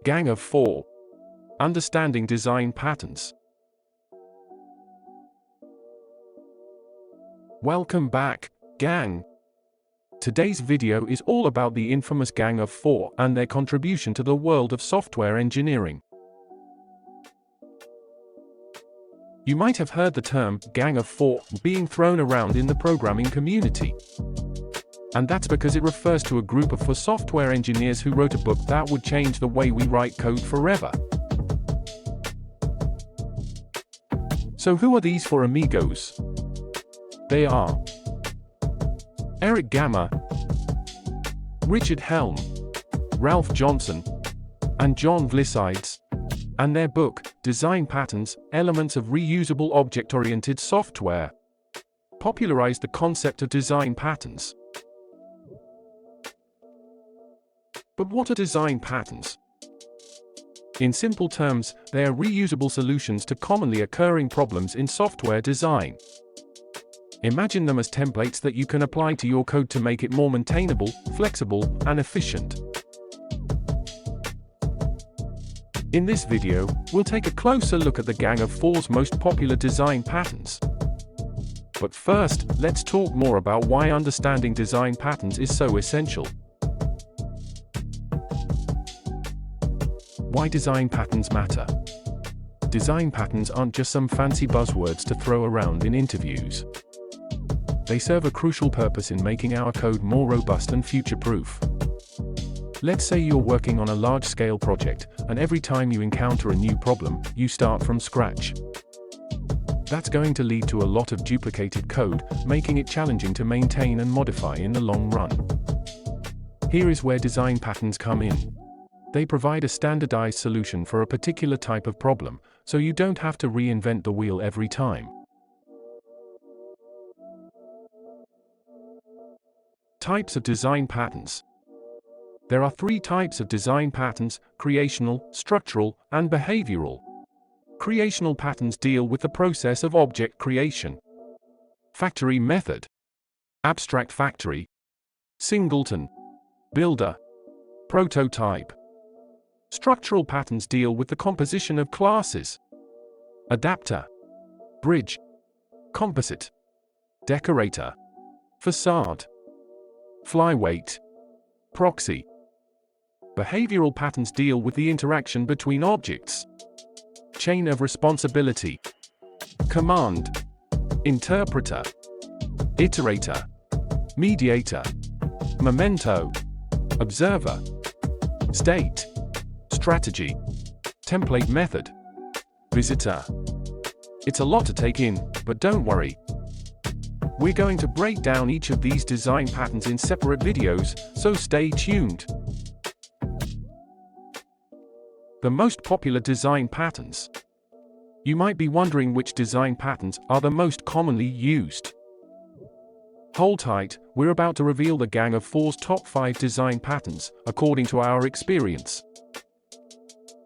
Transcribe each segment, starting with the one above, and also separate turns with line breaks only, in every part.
Gang of Four. Understanding design patterns. Welcome back, gang. Today's video is all about the infamous Gang of Four and their contribution to the world of software engineering. You might have heard the term Gang of Four being thrown around in the programming community. And that's because it refers to a group of software engineers who wrote a book that would change the way we write code forever. So who are these four amigos? They are Eric Gamma, Richard Helm, Ralph Johnson, and John Vlissides, and their book, Design Patterns: Elements of Reusable Object-Oriented Software, popularized the concept of design patterns. But what are design patterns? In simple terms, they are reusable solutions to commonly occurring problems in software design. Imagine them as templates that you can apply to your code to make it more maintainable, flexible, and efficient. In this video, we'll take a closer look at the Gang of Four's most popular design patterns. But first, let's talk more about why understanding design patterns is so essential. Why design patterns matter. Design patterns aren't just some fancy buzzwords to throw around in interviews. They serve a crucial purpose in making our code more robust and future-proof. Let's say you're working on a large-scale project, and every time you encounter a new problem, you start from scratch. That's going to lead to a lot of duplicated code, making it challenging to maintain and modify in the long run. Here is where design patterns come in. They provide a standardized solution for a particular type of problem, so you don't have to reinvent the wheel every time. Types of design patterns. There are three types of design patterns: creational, structural, and behavioral. Creational patterns deal with the process of object creation. Factory method, abstract factory, singleton, builder, prototype. Structural patterns deal with the composition of classes. Adapter, bridge, composite, decorator, facade, flyweight, proxy. Behavioral patterns deal with the interaction between objects. Chain of responsibility, command, interpreter, iterator, mediator, memento, observer, state, strategy, template method, visitor. It's a lot to take in, but don't worry. We're going to break down each of these design patterns in separate videos, so stay tuned. The most popular design patterns. You might be wondering which design patterns are the most commonly used. Hold tight, we're about to reveal the Gang of Four's top 5 design patterns, according to our experience.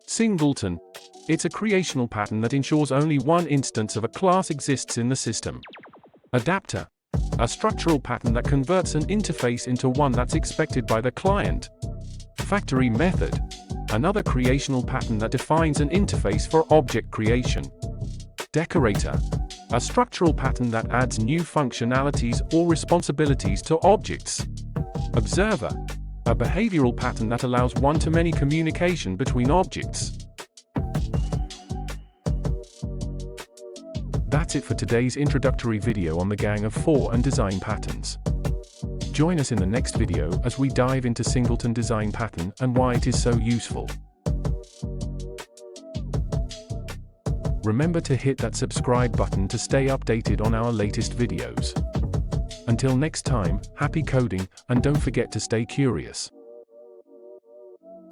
Singleton. It's a creational pattern that ensures only one instance of a class exists in the system. Adapter. A structural pattern that converts an interface into one that's expected by the client. Factory method. Another creational pattern that defines an interface for object creation. Decorator. A structural pattern that adds new functionalities or responsibilities to objects. Observer. A behavioral pattern that allows one-to-many communication between objects. That's it for today's introductory video on the Gang of Four and design patterns. Join us in the next video as we dive into Singleton design pattern and why it is so useful. Remember to hit that subscribe button to stay updated on our latest videos. Until next time, happy coding, and don't forget to stay curious.